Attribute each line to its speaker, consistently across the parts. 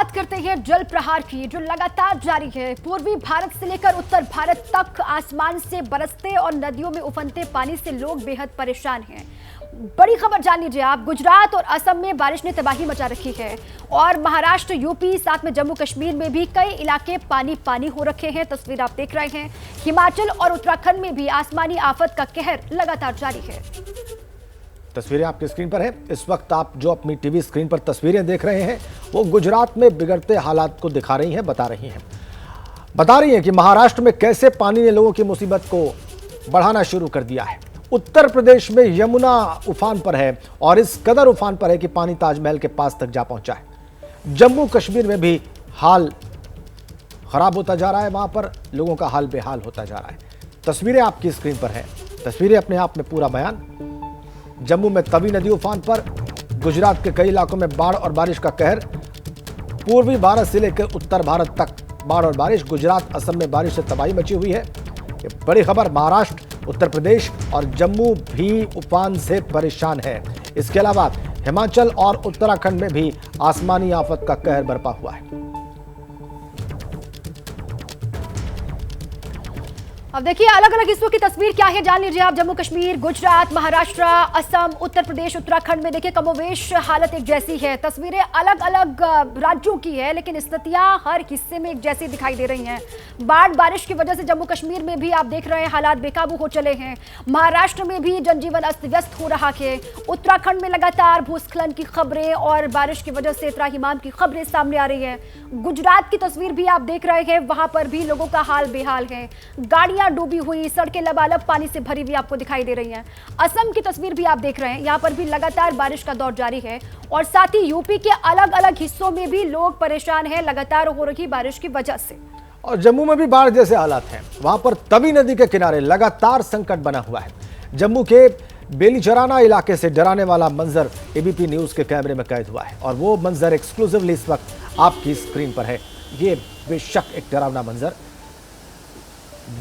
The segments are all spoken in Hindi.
Speaker 1: बात करते हैं जल प्रहार की, जो लगातार जारी है। पूर्वी भारत से लेकर उत्तर भारत तक आसमान से बरसते और नदियों में उफनते पानी से लोग बेहद परेशान हैं। बड़ी खबर जान लीजिए आप, गुजरात और असम में बारिश ने तबाही मचा रखी है और महाराष्ट्र, यूपी, साथ में जम्मू कश्मीर में भी कई इलाके पानी पानी हो रखे हैं। तस्वीर आप देख रहे हैं। हिमाचल और उत्तराखंड में भी आसमानी आफत का कहर लगातार जारी है।
Speaker 2: तस्वीरें आपकी स्क्रीन पर है। इस वक्त आप जो अपनी टीवी स्क्रीन पर तस्वीरें देख रहे हैं वो गुजरात में बिगड़ते हालात को दिखा रही हैं, बता रही हैं कि महाराष्ट्र में कैसे पानी ने लोगों की मुसीबत को बढ़ाना शुरू कर दिया है। उत्तर प्रदेश में यमुना उफान पर है और इस कदर उफान पर है कि पानी ताजमहल के पास तक जा पहुंचा है। जम्मू कश्मीर में भी हाल खराब होता जा रहा है, वहां पर लोगों का हाल बेहाल होता जा रहा है। तस्वीरें आपकी स्क्रीन पर है। तस्वीरें अपने आप में पूरा बयान। जम्मू में तवी नदी उफान पर, गुजरात के कई इलाकों में बाढ़ और बारिश का कहर। पूर्वी भारत से लेकर उत्तर भारत तक बाढ़ और बारिश। गुजरात, असम में बारिश से तबाही मची हुई है। ये बड़ी खबर। महाराष्ट्र, उत्तर प्रदेश और जम्मू भी उफान से परेशान है। इसके अलावा हिमाचल और उत्तराखंड में भी आसमानी आफत का कहर बरपा हुआ है।
Speaker 1: अब देखिए अलग अलग हिस्सों की तस्वीर क्या है, जान लीजिए आप। जम्मू कश्मीर, गुजरात, महाराष्ट्र, असम, उत्तर प्रदेश, उत्तराखंड में देखिए कमोवेश हालत एक जैसी है। तस्वीरें अलग अलग राज्यों की है, लेकिन स्थितियां हर हिस्से में एक जैसी दिखाई दे रही हैं। बाढ़ बारिश की वजह से जम्मू कश्मीर में भी आप देख रहे हैं हालात बेकाबू हो चले हैं। महाराष्ट्र में भी जनजीवन अस्त व्यस्त हो रहा है। उत्तराखंड में लगातार भूस्खलन की खबरें और बारिश की वजह से त्राहिमाम की खबरें सामने आ रही है। गुजरात की तस्वीर भी आप देख रहे हैं, वहां पर भी लोगों का हाल बेहाल है। गाड़ियां डूबी हुई, सड़कें लबालब पानी से भरी हुई आपको दिखाई दे रही हैं। असम की तस्वीर भी आप देख रहे हैं, यहां पर भी लगातार बारिश का दौर जारी है और साथ ही यूपी के अलग अलग हिस्सों में भी लोग परेशान हैं लगातार हो रही बारिश की वजह से।
Speaker 2: और जम्मू में भी बाढ़ जैसे हालात हैं। वहां पर तवी नदी के किनारे लगातार संकट बना हुआ है। जम्मू के बेलीचराना इलाके से डराने वाला मंजर एबीपी न्यूज के कैमरे में कैद हुआ है और वो मंजर एक्सक्लूसिवली इस वक्त आपकी स्क्रीन पर है। ये बेशक एक डरावना मंजर।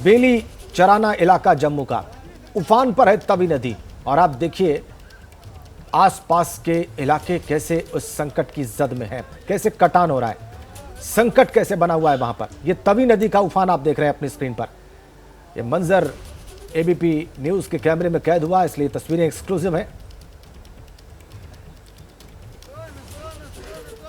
Speaker 2: बेलीचराना इलाका जम्मू का, उफान पर है तवी नदी और आप देखिए आसपास के इलाके कैसे उस संकट की जद में है, कैसे कटान हो रहा है, संकट कैसे बना हुआ है वहां पर। ये तवी नदी का उफान आप देख रहे हैं अपनी स्क्रीन पर। ये मंजर एबीपी न्यूज के कैमरे में कैद हुआ, इसलिए तस्वीरें एक्सक्लूसिव हैं।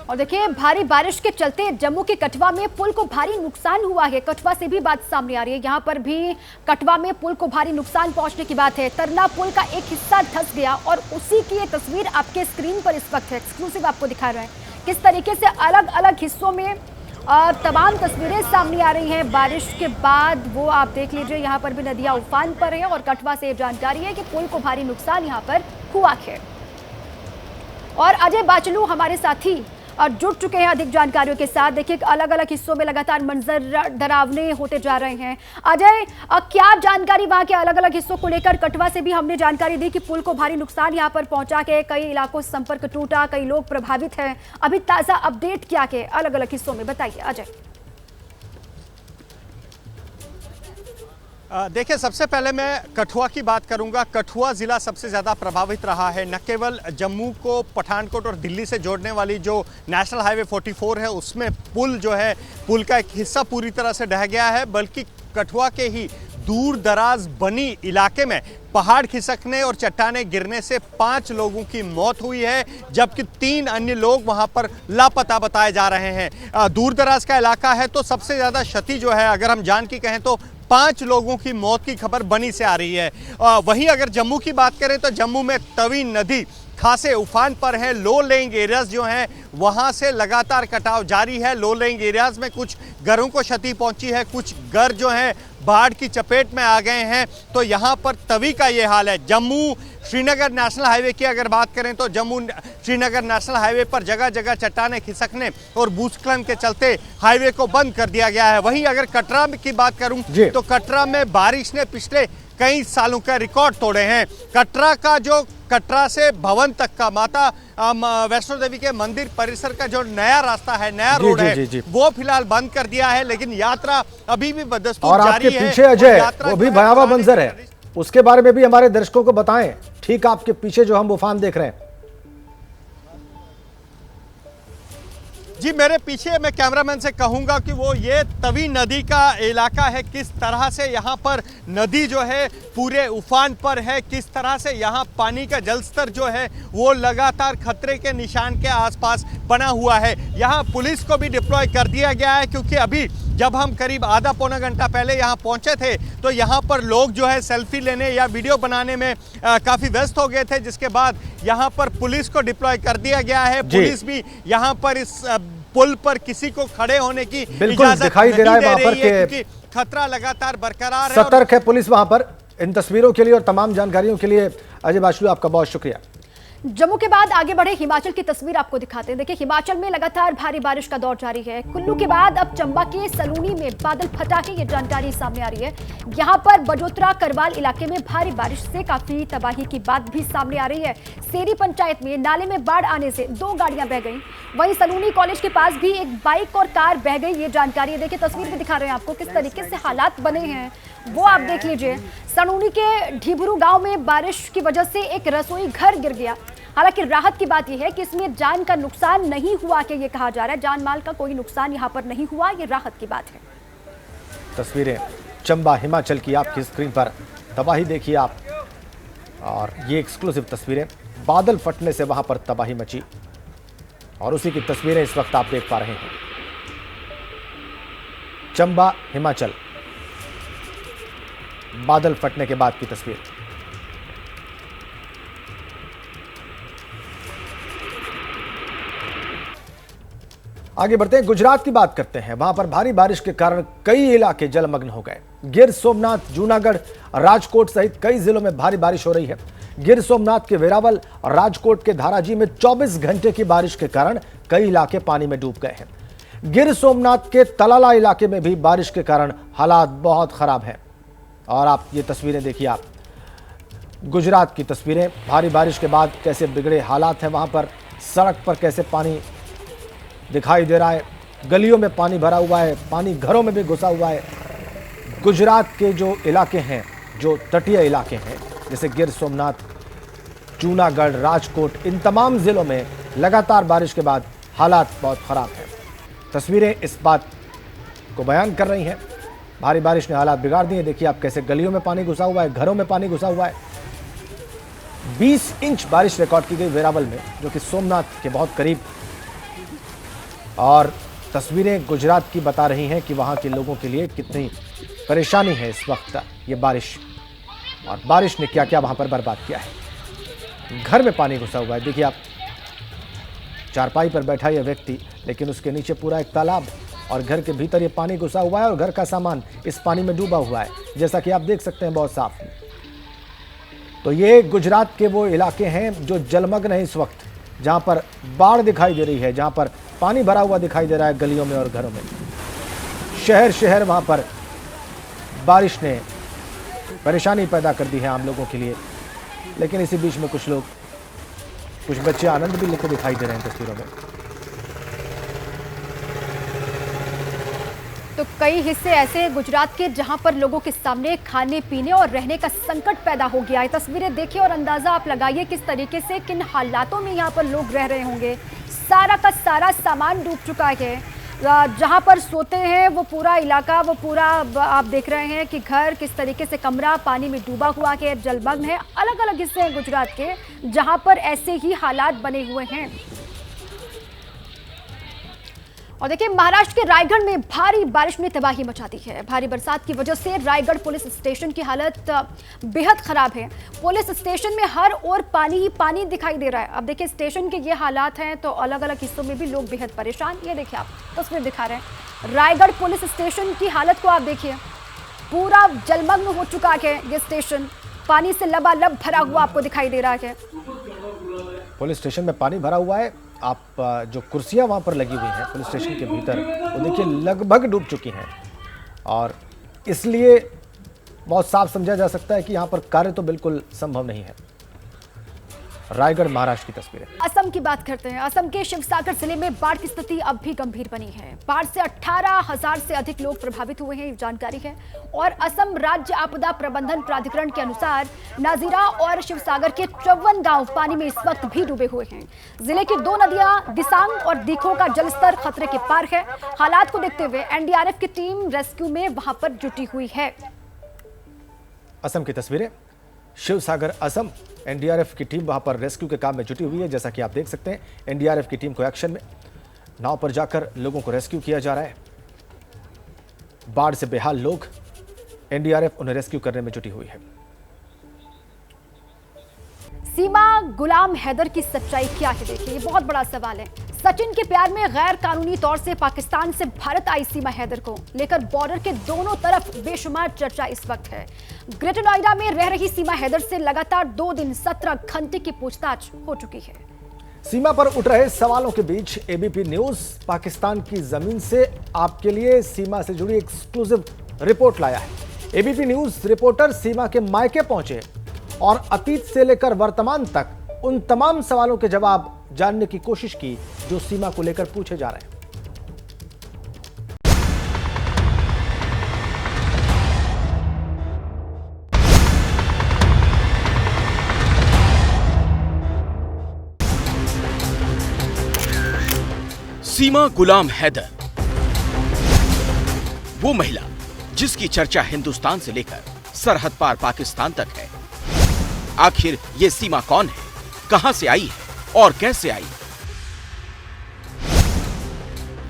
Speaker 1: और देखिए भारी बारिश के चलते जम्मू के कठवा में पुल को भारी नुकसान हुआ है। कठवा से भी बात सामने आ रही है, यहां पर भी कठवा में पुल को भारी नुकसान पहुंचने की बात है। तरना पुल का एक हिस्सा धंस गया और उसी की ये तस्वीर आपके स्क्रीन पर इस वक्त है, एक्सक्लूसिव आपको दिखा रहे हैं किस तरीके से अलग अलग हिस्सों में तमाम तस्वीरें सामने आ रही हैं बारिश के बाद। वो आप देख लीजिए, यहाँ पर भी नदियां उफान पर है और कठवा से जानकारी है कि पुल को भारी नुकसान यहाँ पर हुआ है। और अजय बाचलू हमारे साथी और जुड़ चुके हैं अधिक जानकारियों के साथ। देखिए अलग अलग हिस्सों में लगातार मंजर डरावने होते जा रहे हैं। अजय, क्या जानकारी वहां के अलग अलग हिस्सों को लेकर? कठवा से भी हमने जानकारी दी कि पुल को भारी नुकसान यहां पर पहुंचा के कई इलाकों से संपर्क टूटा, कई लोग प्रभावित हैं। अभी ताजा अपडेट क्या के अलग अलग हिस्सों में बताइए अजय।
Speaker 3: देखिए सबसे पहले मैं कठुआ की बात करूंगा। कठुआ ज़िला सबसे ज़्यादा प्रभावित रहा है। न केवल जम्मू को पठानकोट और दिल्ली से जोड़ने वाली जो नेशनल हाईवे 44 है उसमें पुल जो है, पुल का एक हिस्सा पूरी तरह से ढह गया है, बल्कि कठुआ के ही दूर दराज बनी इलाके में पहाड़ खिसकने और चट्टाने गिरने से 5 लोगों की मौत हुई है, जबकि 3 अन्य लोग वहां पर लापता बताए जा रहे हैं। दूर दराज का इलाका है तो सबसे ज़्यादा क्षति जो है, अगर हम जान की कहें तो 5 लोगों की मौत की खबर बनी से आ रही है। वहीं अगर जम्मू की बात करें तो जम्मू में तवी नदी खासे उफान पर है। लो लेइंग एरियाज जो हैं वहां से लगातार कटाव जारी है। लो लेइंग एरियाज में कुछ घरों को क्षति पहुंची है, कुछ घर जो हैं बाढ़ की चपेट में आ गए हैं। तो यहाँ पर तवी का ये हाल है। जम्मू श्रीनगर नेशनल हाईवे की अगर बात करें तो जम्मू श्रीनगर नेशनल हाईवे पर जगह जगह चट्टाने खिसकने और भूस्खलन के चलते हाईवे को बंद कर दिया गया है। वहीं अगर कटरा की बात करूं तो कटरा में बारिश ने पिछले कई सालों का रिकॉर्ड तोड़े हैं। कटरा से भवन तक का माता वैष्णो देवी के मंदिर परिसर का जो नया रास्ता है, नया रोड है, वो फिलहाल बंद कर दिया है, लेकिन यात्रा अभी भी बदस्तूर जारी है।
Speaker 2: पीछे अजय वो भी भयावह मंजर है, उसके बारे में भी हमारे दर्शकों को बताएं। ठीक आपके पीछे जो हम उफान देख रहे हैं।
Speaker 3: जी मेरे पीछे मैं कैमरामैन से कहूंगा कि वो ये तवी नदी का इलाका है, किस तरह से यहाँ पर नदी जो है पूरे उफान पर है, किस तरह से यहाँ पानी का जलस्तर जो है वो लगातार खतरे के निशान के आसपास बना हुआ है। यहाँ पुलिस को भी डिप्लॉय कर दिया गया है, क्योंकि अभी जब हम करीब आधा पौना घंटा पहले यहाँ पहुँचे थे तो यहाँ पर लोग जो है सेल्फी लेने या वीडियो बनाने में काफ़ी व्यस्त हो गए थे, जिसके बाद यहाँ पर पुलिस को डिप्लॉय कर दिया गया है। पुलिस भी यहाँ पर इस पुल पर किसी को खड़े होने की इजाजत
Speaker 2: दिखाई दे रहा है वहां पर
Speaker 3: क्योंकि खतरा लगातार बरकरार है।
Speaker 2: सतर्क है पुलिस वहां पर। इन तस्वीरों के लिए और तमाम जानकारियों के लिए अजय बाशलू आपका बहुत शुक्रिया।
Speaker 1: जम्मू के बाद आगे बढ़े हिमाचल की तस्वीर आपको दिखाते हैं। देखिए हिमाचल में लगातार भारी बारिश का दौर जारी है। कुल्लू के बाद अब चंबा के सलूनी में बादल फटा है, ये जानकारी सामने आ रही है। यहां पर बजोतरा करवाल इलाके में भारी बारिश से काफी तबाही की बात भी सामने आ रही है। सेरी पंचायत में नाले में बाढ़ आने से 2 गाड़ियां बह गई। वहीं सलूनी कॉलेज के पास भी एक बाइक और कार बह गई, ये जानकारी है। देखिए तस्वीर में दिखा रहे हैं आपको किस तरीके से हालात बने हैं, वो आप देख लीजिए। सलूनी के ढिबरू गांव में बारिश की वजह से एक रसोई घर गिर गया। हालांकि राहत की बात यह है कि इसमें जान का नुकसान नहीं हुआ, कि ये कहा जा रहा है जान माल का कोई नुकसान यहां पर नहीं हुआ, ये राहत की बात है।
Speaker 2: तस्वीरें चंबा हिमाचल की आपकी स्क्रीन पर, तबाही देखिए आप। और ये एक्सक्लूसिव तस्वीरें, बादल फटने से वहां पर तबाही मची और उसी की तस्वीरें इस वक्त आप देख पा रहे हैं। चंबा हिमाचल, बादल फटने के बाद की तस्वीर। आगे बढ़ते हैं, गुजरात की बात करते हैं। वहां पर भारी बारिश के कारण कई इलाके जलमग्न हो गए। गिर सोमनाथ, जूनागढ़, राजकोट सहित कई जिलों में भारी बारिश हो रही है। गिर सोमनाथ के वेरावल और राजकोट के धाराजी में 24 घंटे की बारिश के कारण कई इलाके पानी में डूब गए हैं। गिर सोमनाथ के तलाला इलाके में भी बारिश के कारण हालात बहुत खराब हैं। और आप ये तस्वीरें देखिए, आप गुजरात की तस्वीरें, भारी बारिश के बाद कैसे बिगड़े हालात हैं वहां पर। सड़क पर कैसे पानी दिखाई दे रहा है, गलियों में पानी भरा हुआ है, पानी घरों में भी घुसा हुआ है। गुजरात के जो इलाके हैं, जो तटीय इलाके हैं, जैसे गिर सोमनाथ, जूनागढ़, राजकोट, इन तमाम जिलों में लगातार बारिश के बाद हालात बहुत खराब हैं। तस्वीरें इस बात को बयान कर रही हैं। भारी बारिश ने हालात बिगाड़ दिए। देखिए आप कैसे गलियों में पानी घुसा हुआ है, घरों में पानी घुसा हुआ है। 20 इंच बारिश रिकॉर्ड की गई वेरावल में, जो कि सोमनाथ के बहुत करीब। और तस्वीरें गुजरात की बता रही हैं कि वहां के लोगों के लिए कितनी परेशानी है इस वक्त ये बारिश। और बारिश ने क्या क्या वहां पर बर्बाद किया है। घर में पानी घुसा हुआ है। देखिए आप, चारपाई पर बैठा यह व्यक्ति, लेकिन उसके नीचे पूरा एक तालाब और घर के भीतर ये पानी घुसा हुआ है और घर का सामान इस पानी में डूबा हुआ है, जैसा कि आप देख सकते हैं बहुत साफ। तो ये गुजरात के वो इलाके हैं जो जलमग्न है इस वक्त, जहां पर बाढ़ दिखाई दे रही है, जहां पर पानी भरा हुआ दिखाई दे रहा है गलियों में और घरों में। शहर शहर वहां पर बारिश ने परेशानी पैदा कर दी है आम लोगों के लिए। लेकिन इसी बीच में कुछ लोग, कुछ बच्चे आनंद भी लेते दिखाई दे रहे हैं तस्वीरों में।
Speaker 1: तो कई हिस्से ऐसे हैं गुजरात के जहां पर लोगों के सामने खाने पीने और रहने का संकट पैदा हो गया है। तस्वीरें देखिए और अंदाजा आप लगाइए किस तरीके से, किन हालातों में यहां पर लोग रह रहे होंगे। सारा का सारा सामान डूब चुका है। जहां पर सोते हैं वो पूरा इलाका, वो पूरा आप देख रहे हैं कि घर किस तरीके से, कमरा पानी में डूबा हुआ है, जलमग्न है। अलग अलग हिस्से हैं गुजरात के जहां पर ऐसे ही हालात बने हुए हैं। और देखिए महाराष्ट्र के रायगढ़ में भारी बारिश ने तबाही मचा दी है। भारी बरसात की वजह से रायगढ़ पुलिस स्टेशन की हालत बेहद खराब है। पुलिस स्टेशन में हर ओर पानी ही पानी दिखाई दे रहा है। अब देखिए स्टेशन के ये हालात हैं तो अलग अलग हिस्सों में भी लोग बेहद परेशान। ये देखिए आप तस्वीर दिखा रहे हैं रायगढ़ पुलिस स्टेशन की हालत को, आप देखिए पूरा जलमग्न हो चुका है ये स्टेशन, पानी से लबालब भरा हुआ आपको दिखाई दे रहा है।
Speaker 2: पुलिस स्टेशन में पानी भरा हुआ है। आप जो कुर्सियां वहां पर लगी हुई हैं पुलिस स्टेशन के भीतर, वो देखिए लगभग डूब चुकी हैं। और इसलिए बहुत साफ समझा जा सकता है कि यहाँ पर कार्य तो बिल्कुल संभव नहीं है। रायगढ़ महाराष्ट्र की तस्वीरें।
Speaker 1: असम की बात करते हैं। असम के शिवसागर जिले में बाढ़ की स्थिति अब भी गंभीर बनी है। बाढ़ से 18,000 से अधिक लोग प्रभावित हुए हैं, ये जानकारी है। और असम राज्य आपदा प्रबंधन प्राधिकरण के अनुसार नाजीरा और शिवसागर के 54 गांव पानी में इस वक्त भी डूबे हुए हैं। जिले की 2 नदियां दिसांग और दीखो का जलस्तर खतरे के पार है। हालात को देखते हुए एनडीआरएफ की टीम रेस्क्यू में वहां पर जुटी हुई है।
Speaker 2: असम की तस्वीरें, शिवसागर असम, एनडीआरएफ की टीम वहां पर रेस्क्यू के काम में जुटी हुई है। जैसा कि आप देख सकते हैं, एनडीआरएफ की टीम को एक्शन में, नाव पर जाकर लोगों को रेस्क्यू किया जा रहा है। बाढ़ से बेहाल लोग, एनडीआरएफ उन्हें रेस्क्यू करने में जुटी हुई है।
Speaker 1: सीमा गुलाम हैदर की सच्चाई क्या है, देखिए, ये बहुत बड़ा सवाल है। सचिन के प्यार में गैर कानूनी तौर से पाकिस्तान से भारत आई सीमा हैदर को लेकर बॉर्डर के दोनों तरफ बेशुमार चर्चा इस वक्त है। ग्रेटर नोएडा में रह रही सीमा हैदर से लगातार 2 दिन 17 घंटे की पूछताछ हो चुकी है।
Speaker 2: सीमा पर उठ रहे सवालों के बीच एबीपी न्यूज पाकिस्तान की जमीन से आपके लिए सीमा से जुड़ी एक्सक्लूसिव रिपोर्ट लाया है। एबीपी न्यूज रिपोर्टर सीमा के मायके पहुंचे और अतीत से लेकर वर्तमान तक उन तमाम सवालों के जवाब जानने की कोशिश की जो सीमा को लेकर पूछे जा रहे हैं।
Speaker 4: सीमा गुलाम हैदर, वो महिला जिसकी चर्चा हिंदुस्तान से लेकर सरहद पार पाकिस्तान तक है। आखिर ये सीमा कौन है, कहां से आई है और कैसे आई?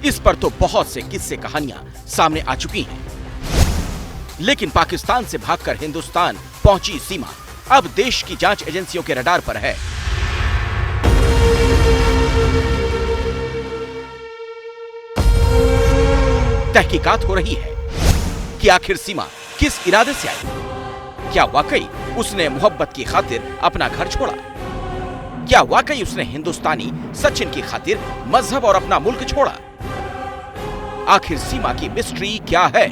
Speaker 4: इस पर तो बहुत से किस्से कहानियां सामने आ चुकी हैं। लेकिन पाकिस्तान से भागकर हिंदुस्तान पहुंची सीमा अब देश की जांच एजेंसियों के रडार पर है। तहकीकात हो रही है कि आखिर सीमा किस इरादे से आई। क्या वाकई उसने मोहब्बत की खातिर अपना घर छोड़ा? क्या वाकई उसने हिंदुस्तानी सचिन की खातिर मजहब और अपना मुल्क छोड़ा? आखिर सीमा की मिस्ट्री क्या है?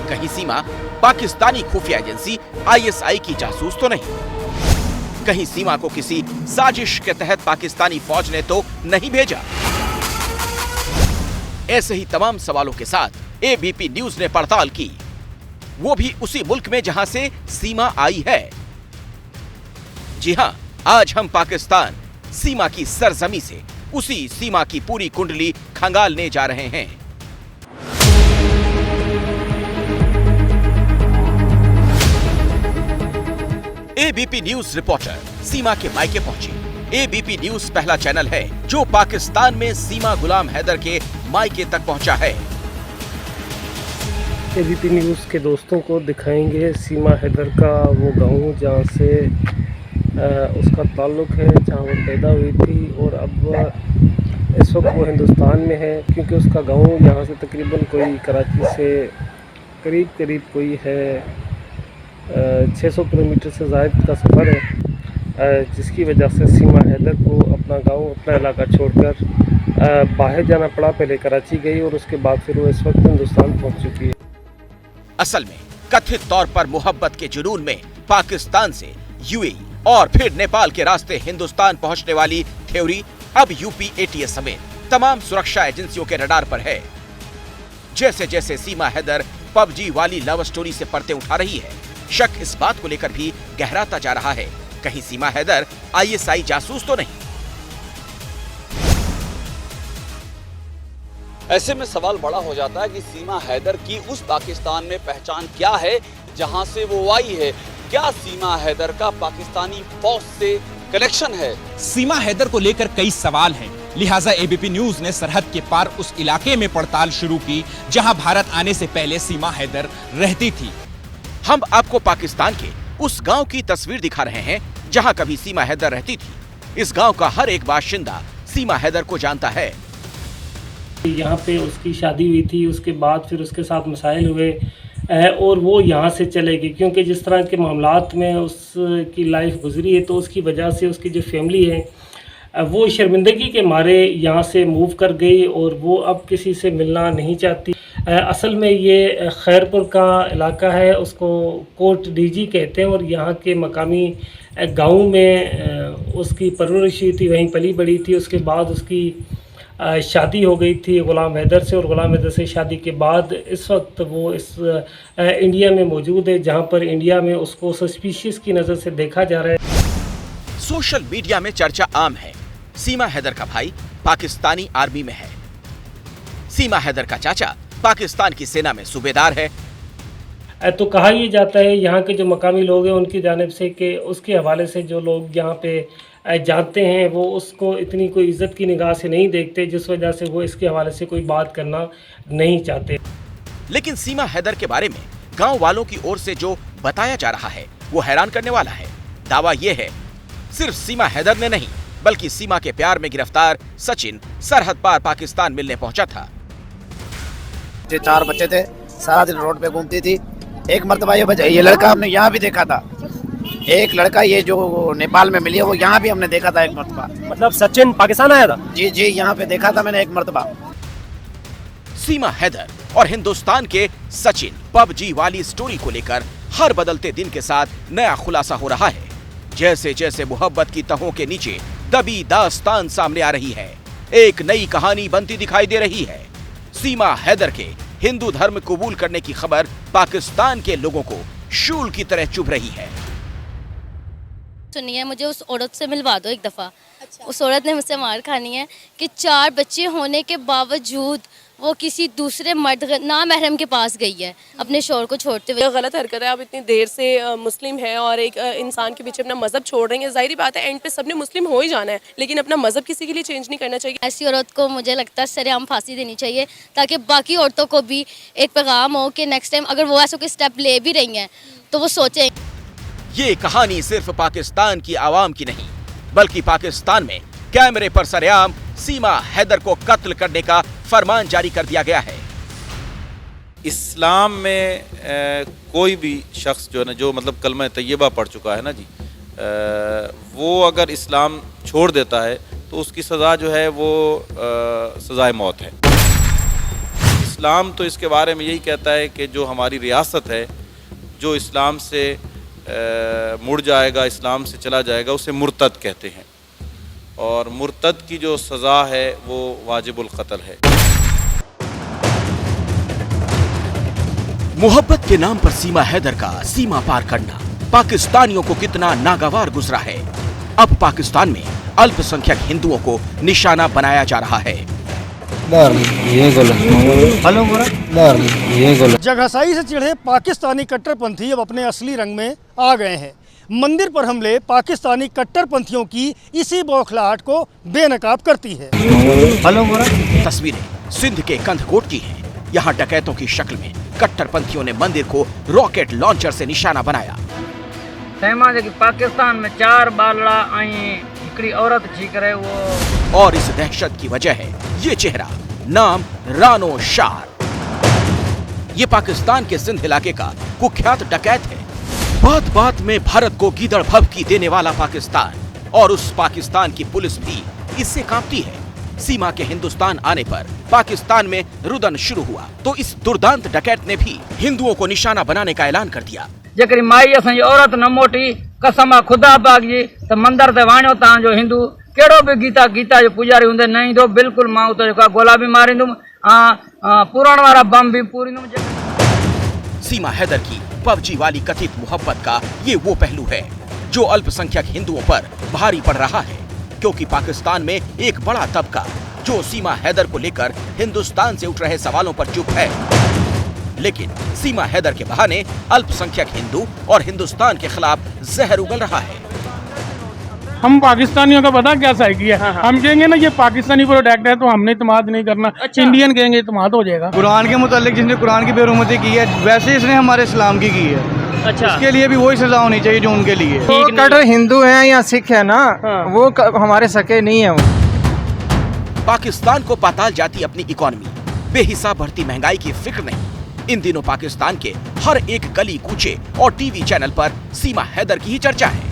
Speaker 4: कहीं सीमा पाकिस्तानी खुफिया एजेंसी आईएसआई की जासूस तो नहीं? कहीं सीमा को किसी साजिश के तहत पाकिस्तानी फौज ने तो नहीं भेजा? ऐसे ही तमाम सवालों के साथ एबीपी न्यूज ने पड़ताल की, वो भी उसी मुल्क में जहां से सीमा आई है। जी हां, आज हम पाकिस्तान सीमा की सरजमी से उसी सीमा की पूरी कुंडली खंगालने जा रहे हैं। एबीपी न्यूज रिपोर्टर सीमा के मायके पहुंची। एबीपी न्यूज पहला चैनल है जो पाकिस्तान में सीमा गुलाम हैदर के मायके तक पहुंचा है।
Speaker 5: एबीपी न्यूज़ के दोस्तों को दिखाएंगे सीमा हैदर का वो गांव जहां से उसका ताल्लुक है, जहां वो पैदा हुई थी और अब इस वक्त वो हिंदुस्तान में है, क्योंकि उसका गांव यहाँ से तकरीबन कोई कराची से करीब कोई है 600 किलोमीटर से ज़ायद का सफ़र है, जिसकी वजह से सीमा हैदर को अपना गांव, अपना इलाका छोड़कर बाहर जाना पड़ा। पहले कराची गई और उसके बाद फिर वो इस वक्त हिंदुस्तान पहुँच चुकी है।
Speaker 4: असल में कथित तौर पर मोहब्बत के जुनून में पाकिस्तान से यूएई और फिर नेपाल के रास्ते हिंदुस्तान पहुंचने वाली थ्योरी अब यूपी एटीएस समेत तमाम सुरक्षा एजेंसियों के रडार पर है। जैसे जैसे सीमा हैदर पबजी वाली लव स्टोरी से पर्दे उठा रही है, शक इस बात को लेकर भी गहराता जा रहा है, कहीं सीमा हैदर आईएसआई जासूस तो नहीं?
Speaker 6: ऐसे में सवाल बड़ा हो जाता है कि सीमा हैदर की उस पाकिस्तान में पहचान क्या है जहां से वो आई है। क्या सीमा हैदर का पाकिस्तानी फौज से कनेक्शन है?
Speaker 7: सीमा हैदर को लेकर कई सवाल हैं, लिहाजा एबीपी न्यूज ने सरहद के पार उस इलाके में पड़ताल शुरू की जहां भारत आने से पहले सीमा हैदर रहती थी।
Speaker 4: हम आपको पाकिस्तान के उस गांव की तस्वीर दिखा रहे हैं जहां कभी सीमा हैदर रहती थी। इस गांव का हर एक बाशिंदा सीमा हैदर को जानता है।
Speaker 5: यहाँ पे उसकी शादी हुई थी, उसके बाद फिर उसके साथ मसाइल हुए और वो यहाँ से चले गई, क्योंकि जिस तरह के मामलात में उसकी लाइफ गुजरी है तो उसकी वजह से उसकी जो फैमिली है वो शर्मिंदगी के मारे यहाँ से मूव कर गई और वो अब किसी से मिलना नहीं चाहती। असल में ये खैरपुर का इलाका है, उसको कोट डीजी कहते हैं और यहाँ के मकामी गांव में उसकी परवरिश हुई थी, वहीं पली बड़ी थी। उसके बाद उसकी शादी हो गई थी ग़ुलाम हैदर से, और ग़ुलाम हैदर से शादी के बाद इस वक्त वो इस इंडिया में मौजूद है, जहाँ पर इंडिया में उसको सस्पिशियस की नज़र से देखा जा रहा है।
Speaker 4: सोशल मीडिया में चर्चा आम है, सीमा हैदर का भाई पाकिस्तानी आर्मी में है, सीमा हैदर का चाचा पाकिस्तान की सेना में सूबेदार है।
Speaker 5: तो कहा यह जाता है यहाँ के जो मकामी लोग हैं उनकी जानिब से कि उसके हवाले से जो लोग यहाँ पे जानते हैं वो उसको इतनी कोई इज्जत की निगाह से नहीं देखते, जिस वजह से वो इसके हवाले से कोई बात करना नहीं चाहते।
Speaker 4: लेकिन सीमा हैदर के बारे में गांव वालों की ओर से जो बताया जा रहा है वो हैरान करने वाला है। दावा ये है सिर्फ सीमा हैदर ने नहीं बल्कि सीमा के प्यार में गिरफ्तार सचिन सरहद पार पाकिस्तान मिलने पहुंचा था।
Speaker 8: 4 बच्चे थे, सारा दिन रोड पे घूमती थी। एक मरतबा ये लड़का हमने यहाँ भी देखा था, एक लड़का ये जो नेपाल में मिली है वो यहाँ भी हमने देखा था एक मरतबा।
Speaker 9: मतलब सचिन पाकिस्तान आया था?
Speaker 8: जी जी, यहाँ पे देखा था मैंने एक मरतबा।
Speaker 4: सीमा हैदर और हिंदुस्तान के सचिन पबजी वाली स्टोरी को लेकर हर बदलते दिन के साथ नया खुलासा हो रहा है। जैसे जैसे मोहब्बत की तहों के नीचे दबी दास्तान सामने आ रही है, एक नई कहानी बनती दिखाई दे रही है। सीमा हैदर के हिंदू धर्म कबूल करने की खबर पाकिस्तान के लोगों को शूल की तरह चुभ रही है।
Speaker 10: सुनिए, मुझे उस औरत से मिलवा दो एक दफ़ा। अच्छा। उस औरत ने मुझसे मार खानी है कि 4 बच्चे होने के बावजूद वो किसी दूसरे मर्द नामहरम के पास गई है अपने शौहर को छोड़ते हुए।
Speaker 11: गलत हरकत है। आप इतनी देर से मुस्लिम है और एक इंसान के पीछे अपना मजहब छोड़ रही है। जाहिर बात है एंड पे सबने मुस्लिम हो ही जाना है, लेकिन अपना मजहब किसी के लिए चेंज नहीं करना चाहिए।
Speaker 10: ऐसी औरत को मुझे लगता है सरेआम फांसी देनी चाहिए, ताकि बाकी औरतों को भी एक पैगाम हो कि नेक्स्ट टाइम अगर वो ऐसा कोई स्टेप ले भी रही हैं तो वो सोचें।
Speaker 4: ये कहानी सिर्फ पाकिस्तान की आवाम की नहीं बल्कि पाकिस्तान में कैमरे पर सरेआम सीमा हैदर को कत्ल करने का फरमान जारी कर दिया गया है।
Speaker 12: इस्लाम में कोई भी शख्स जो है ना, जो मतलब कलमा तैयबा पढ़ चुका है ना जी, वो अगर इस्लाम छोड़ देता है तो उसकी सज़ा जो है वो सज़ाए मौत है। इस्लाम तो इसके बारे में यही कहता है कि जो हमारी रियासत है, जो इस्लाम से मुड़ जाएगा, इस्लाम से चला जाएगा, उसे मुर्तद कहते हैं, और मुर्तद की जो सज़ा है वो वाजिबुल क़त्ल है।
Speaker 4: मोहब्बत के नाम पर सीमा हैदर का सीमा पार करना पाकिस्तानियों को कितना नागवार गुजरा है। अब पाकिस्तान में अल्पसंख्यक हिंदुओं को निशाना बनाया जा रहा है।
Speaker 13: जगहसाई से चिढ़े पाकिस्तानी कट्टरपंथी अब अपने असली रंग में आ गए हैं। मंदिर पर हमले पाकिस्तानी कट्टरपंथियों की इसी बौखलाहट को बेनकाब करती है।
Speaker 4: तस्वीरें सिंध के कंधकोट की हैं। यहाँ डकैतों की शक्ल में कट्टरपंथियों ने मंदिर को रॉकेट लॉन्चर से निशाना बनाया।
Speaker 14: पाकिस्तान में 4 बालड़ा आई हिकड़ी औरत ठीक रहे वो।
Speaker 4: और इस दहशत की वजह है ये चेहरा, नाम रानो शार। ये पाकिस्तान के सिंध इलाके का कुख्यात डकैत है। बात बात में भारत को गीदड़ भभकी देने वाला पाकिस्तान, और उस पाकिस्तान की पुलिस भी इससे कांपती है। सीमा के हिंदुस्तान आने पर पाकिस्तान में रुदन शुरू हुआ तो इस दुर्दांत डकैत ने भी हिंदुओं को निशाना बनाने का ऐलान कर दिया।
Speaker 14: जेकरी माई असांजी औरत न मोटी कसम खुदा पाक जी त मंदिर ते वाणियो ता जो हिंदू केड़ो भी गीता जो पुजारी हुंदे नहीं दो बिल्कुल मां तो जेका गोला भी मारिंदुम पुराण वाला बम भी पूरिंदुम।
Speaker 4: सीमा हैदर की पबजी वाली कथित मोहब्बत का ये वो पहलू है जो अल्पसंख्यक हिंदुओं पर भारी पड़ रहा है, क्योंकि पाकिस्तान में एक बड़ा तबका जो सीमा हैदर को लेकर हिंदुस्तान से उठ रहे सवालों पर चुप है। लेकिन सीमा हैदर के बहाने अल्पसंख्यक हिंदू और हिंदुस्तान के खिलाफ जहर उगल रहा है।
Speaker 15: हम पाकिस्तानियों का पता क्या साइकी है, हम कहेंगे ना ये पाकिस्तानी प्रोडक्ट है तो हमने इत्मीनाद नहीं करना। अच्छा। इंडियन कहेंगे इत्मीनाद हो जाएगा।
Speaker 16: कुरान के मुतालिक जिसने कुरान की बेरुमती की है, वैसे इसने हमारे इस्लाम की है। अच्छा। इसके लिए भी वही सजा होनी चाहिए जो उनके लिए।
Speaker 17: तो कट्टर हिंदू हैं या सिख है ना, वो हमारे सके नहीं है। वो
Speaker 4: पाकिस्तान को पाताल जाती अपनी इकोनॉमी, बेहिसाब बढ़ती महंगाई की फिक्र नहीं। इन दिनों पाकिस्तान के हर एक गली कूचे और टीवी चैनल पर सीमा हैदर की ही चर्चा है।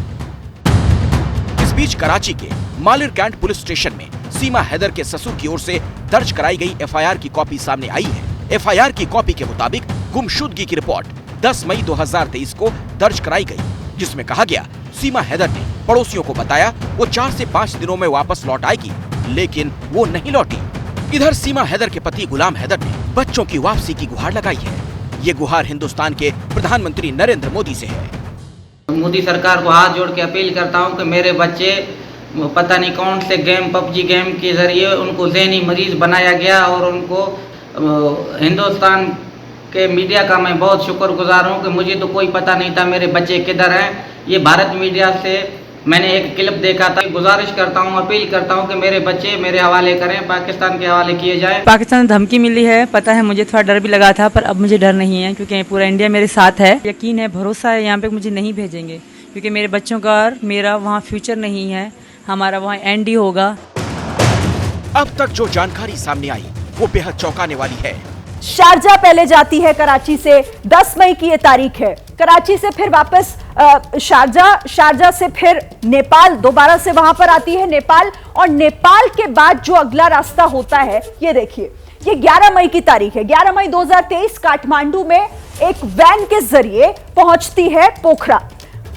Speaker 4: इस बीच कराची के मालिर कैंट पुलिस स्टेशन में सीमा हैदर के ससुर की ओर से दर्ज कराई गई एफआईआर की कॉपी सामने आई है। एफआईआर की कॉपी के मुताबिक गुमशुदगी की रिपोर्ट 10 मई 2023 को दर्ज कराई गई, जिसमें कहा गया सीमा हैदर ने पड़ोसियों को बताया वो 4 से 5 दिनों में वापस लौट आएगी, लेकिन वो नहीं लौटी। इधर सीमा हैदर के पति गुलाम हैदर ने बच्चों की वापसी की गुहार लगाई है। ये गुहार हिंदुस्तान के प्रधानमंत्री नरेंद्र मोदी से है।
Speaker 14: मोदी सरकार को हाथ जोड़ के अपील करता हूं कि मेरे बच्चे पता नहीं कौन से गेम, पबजी गेम के जरिए उनको ज़हनी मरीज बनाया गया और उनको हिंदुस्तान के मीडिया का मैं बहुत शुक्रगुजार हूं कि मुझे तो कोई पता नहीं था मेरे बच्चे किधर हैं। ये भारत मीडिया से मैंने एक क्लिप देखा था। गुजारिश करता हूं, अपील करता हूं कि मेरे बच्चे मेरे हवाले करें, पाकिस्तान के हवाले किए जाएं।
Speaker 18: पाकिस्तान से धमकी मिली है, पता है मुझे थोड़ा डर भी लगा था, पर अब मुझे डर नहीं है क्योंकि पूरा इंडिया मेरे साथ है। यकीन है, भरोसा है यहाँ पे मुझे नहीं भेजेंगे क्योंकि मेरे बच्चों का और मेरा वहाँ फ्यूचर नहीं है, हमारा वहाँ एंड ही होगा।
Speaker 4: अब तक जो जानकारी सामने आई वो बेहद चौंकाने वाली है।
Speaker 19: शारजा पहले जाती है कराची से, 10 मई की ये तारीख है। कराची से फिर वापस शारजा से फिर नेपाल, दोबारा से वहां पर आती है नेपाल, और नेपाल के बाद जो अगला रास्ता होता है ये देखिए, ये 11 मई की तारीख है। 11 मई 2023 काठमांडू में एक वैन के जरिए पहुंचती है पोखरा,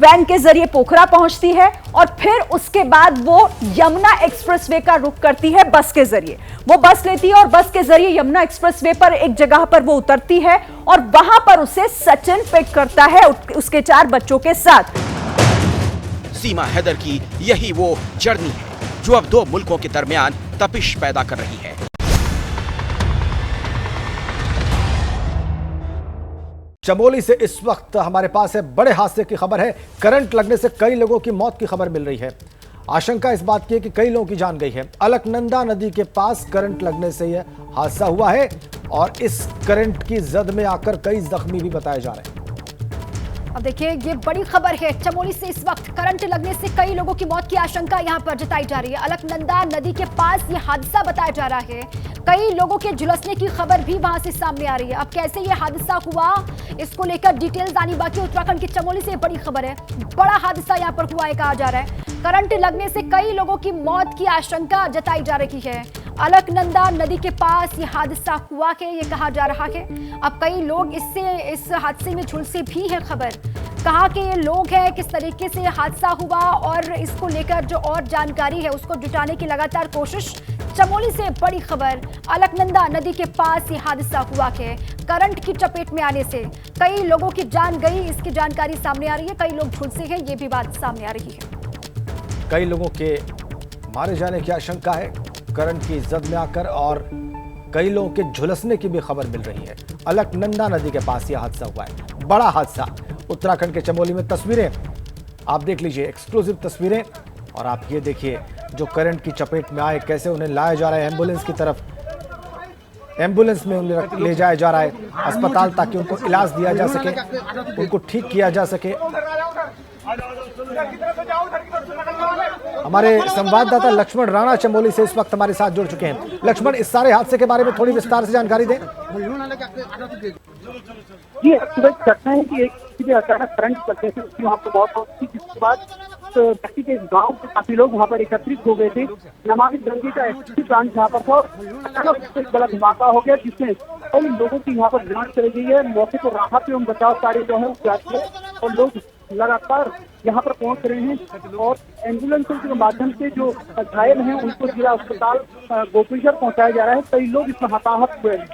Speaker 19: वैन के जरिए पोखरा पहुंचती है और फिर उसके बाद वो यमुना एक्सप्रेसवे का रुख करती है बस के जरिए। वो बस लेती है और बस के जरिए यमुना एक्सप्रेसवे पर एक जगह पर वो उतरती है और वहां पर उसे सचिन पिक करता है उसके 4 बच्चों के साथ।
Speaker 4: सीमा हैदर की यही वो जर्नी है जो अब 2 मुल्कों के दरमियान तपिश पैदा कर रही है।
Speaker 2: चमोली से इस वक्त हमारे पास है बड़े हादसे की खबर है। करंट लगने से कई लोगों की मौत की खबर मिल रही है। आशंका इस बात की है कि कई लोगों की जान गई है। अलकनंदा नदी के पास करंट लगने से यह हादसा हुआ है और इस करंट की जद में आकर कई जख्मी भी बताए जा रहे हैं।
Speaker 1: अब देखिए, ये बड़ी खबर है। चमोली से इस वक्त करंट लगने से कई लोगों की मौत की आशंका यहां पर जताई जा रही है। अलकनंदा नदी के पास ये हादसा बताया जा रहा है। कई लोगों के झुलसने की खबर भी वहां से सामने आ रही है। अब कैसे ये हादसा हुआ, इसको लेकर डिटेल्स आनी बाकी। उत्तराखंड के चमोली से बड़ी खबर है, बड़ा हादसा यहां पर हुआ है कहा जा रहा है। करंट लगने से कई लोगों की मौत की आशंका जताई जा रही है। अलकनंदा नदी के पास ये हादसा हुआ के ये कहा जा रहा है। अब कई लोग इस हादसे में झुलसे भी हैं। खबर कहाँ के ये लोग हैं, किस तरीके से हादसा हुआ और इसको लेकर जो और जानकारी है उसको जुटाने की लगातार कोशिश। चमोली से बड़ी खबर, अलकनंदा नदी के पास ये हादसा हुआ है। करंट की चपेट में आने से कई लोगों की जान गई, इसकी जानकारी सामने आ रही है। कई लोग झुलसे हैं, ये भी बात सामने आ रही है।
Speaker 2: कई लोगों के मारे जाने की आशंका है करंट की जद में आकर, और कई लोगों के झुलसने की भी खबर मिल रही है। अलकनंदा नदी के पास यह हादसा हुआ है, बड़ा हादसा। उत्तराखंड के चमोली में तस्वीरें आप देख लीजिए, एक्सक्लूसिव तस्वीरें। और आप ये देखिए, जो करंट की चपेट में आए कैसे उन्हें लाया जा रहा है एम्बुलेंस की तरफ। एम्बुलेंस में उन्हें ले जाया जा रहा है अस्पताल ताकि उनको इलाज दिया जा सके, उनको ठीक किया जा सके। हमारे संवाददाता लक्ष्मण राणा चमोली से इस वक्त हमारे साथ जुड़ चुके हैं। लक्ष्मण, इस सारे हादसे के बारे में थोड़ी विस्तार से जानकारी दें।
Speaker 20: ये घटना है कि एक अचानक करंट लगने से उसकी वहाँ पर मौत हुई, जिसके बाद बस्ती के गांव के काफी लोग वहाँ पर एकत्रित हो गए थे। नमामि गंगे का एक्सप्रेस प्लांट जहाँ पर था, अचानक एक बड़ा धमाका हो गया जिसमें कई लोगों की यहाँ पर जान चली गई है। मौके पर राहत एवं बचाव कार्य जो है वो जारी है और लोग लगातार यहाँ पर पहुँच रहे हैं और एम्बुलेंसों के माध्यम से जो घायल हैं उनको जिला अस्पताल गोपेश्वर पहुँचाया जा रहा है। कई लोग इसमें हताहत हुए हैं।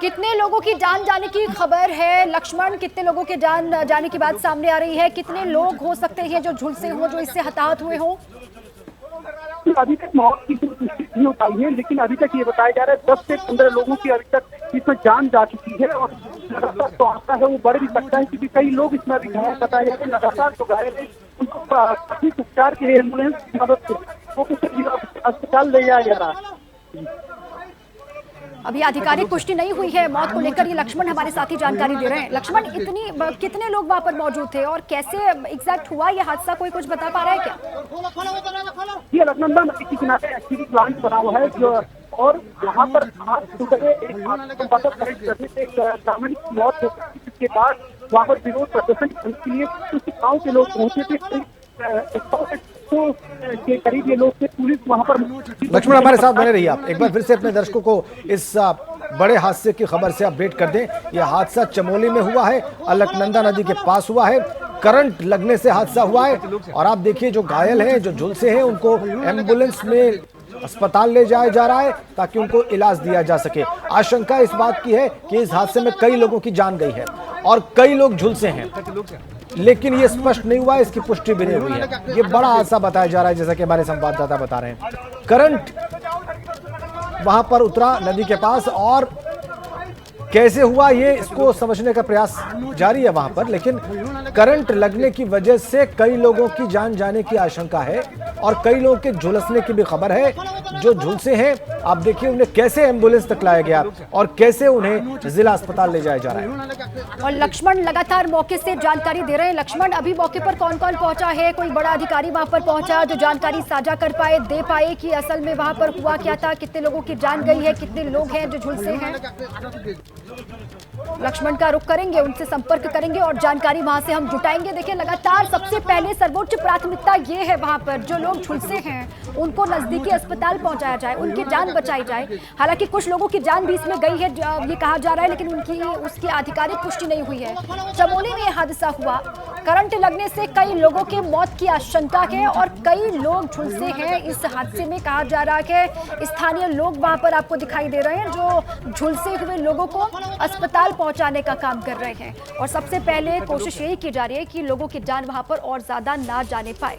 Speaker 1: कितने लोगों की जान जाने की खबर है लक्ष्मण? कितने लोगों के जान जाने की बात सामने आ रही है? कितने लोग हो सकते हैं जो झुलसे हो, जो इससे हताहत हुए हो?
Speaker 20: अभी तक मौत की पुष्टि नहीं हो पाई है, लेकिन अभी तक ये बताया जा रहा है 10 से 15 लोगों की अभी तक इसमें जान जा चुकी है और लगातार जो आंकड़ा है वो बढ़ भी सकता है क्योंकि कई लोग इसमें अभी घायल बताया जा रहा है। लगातार जो घायल है उनको प्राथमिक उपचार के लिए एम्बुलेंस की मदद से अस्पताल ले जाया जा रहा है।
Speaker 1: अभी आधिकारिक पुष्टि नहीं हुई है मौत को लेकर, ये लक्ष्मण हमारे साथी जानकारी दे रहे हैं। लक्ष्मण, कितने लोग वहां पर मौजूद थे और कैसे एग्जैक्ट हुआ ये हादसा, कोई कुछ बता पा रहा है क्या?
Speaker 20: ये अलकनंदा नदी के किनारे एक्टिविटी प्लांट बना हुआ है जो, और यहाँ पर आज सुबह एक करंट करने से एक ग्रामीण की मौत हो गई, जिसके बाद वहाँ पर विरोध प्रदर्शन के लिए कुछ गाँव के लोग पहुंचे थे। के करीब ये लोग थे, पुलिस वहां पर।
Speaker 2: लक्ष्मण, हमारे साथ बने रहिए आप। एक बार फिर से अपने दर्शकों को इस बड़े हादसे की खबर से अपडेट कर दें। यह हादसा चमोली में हुआ है, अलकनंदा नदी के पास हुआ है। करंट लगने से हादसा हुआ है और आप देखिए जो घायल हैं, जो झुलसे हैं, उनको एम्बुलेंस में अस्पताल ले जाया जा रहा है ताकि उनको इलाज दिया जा सके। आशंका इस बात की है कि इस हादसे में कई लोगों की जान गई है और कई लोग झुलसे हैं, लेकिन ये स्पष्ट नहीं हुआ, इसकी पुष्टि भी नहीं हुई है। ये बड़ा हादसा बताया जा रहा है, जैसा कि हमारे संवाददाता बता रहे हैं। करंट वहां पर उतरा नदी के पास और कैसे हुआ ये इसको समझने का प्रयास जारी है वहां पर, लेकिन करंट लगने की वजह से कई लोगों की जान जाने की आशंका है और कई लोगों के झुलसने की भी खबर है। जो झुलसे हैं आप देखिए उन्हें कैसे एम्बुलेंस तक लाया गया और कैसे उन्हें जिला अस्पताल ले जाया जा रहा है।
Speaker 1: और लक्ष्मण लगातार मौके से जानकारी दे रहे हैं। लक्ष्मण, अभी मौके पर कौन कौन पहुंचा है? कोई बड़ा अधिकारी वहां पर पहुंचा जो जानकारी साझा कर पाए, दे पाए कि असल में वहां पर हुआ क्या था, कितने लोगों की जान गई है, कितने लोग हैं जो झुलसे हैं? लक्ष्मण का रुख करेंगे, उनसे संपर्क करेंगे और जानकारी वहां से हम जुटाएंगे। देखिए लगातार सबसे पहले सर्वोच्च प्राथमिकता ये है वहां पर जो लोग झुलसे हैं उनको नजदीकी अस्पताल पहुंचाया जाए, उनकी जान बचाई जाए। हालांकि कुछ लोगों की जान भी इसमें गई है ये कहा जा रहा है, लेकिन उसकी आधिकारिक पुष्टि नहीं हुई है। चमोली में यह हादसा हुआ, करंट लगने से कई लोगों के मौत की आशंका है और कई लोग झुलसे हैं। इस हादसे में कहा जा रहा है कि स्थानीय लोग वहां पर आपको दिखाई दे रहे हैं जो झुलसे हुए लोगों को अस्पताल पहुंचाने का काम कर रहे हैं और सबसे पहले कोशिश यही की जा रही है कि लोगों की जान वहां पर और ज्यादा ना जाने पाए।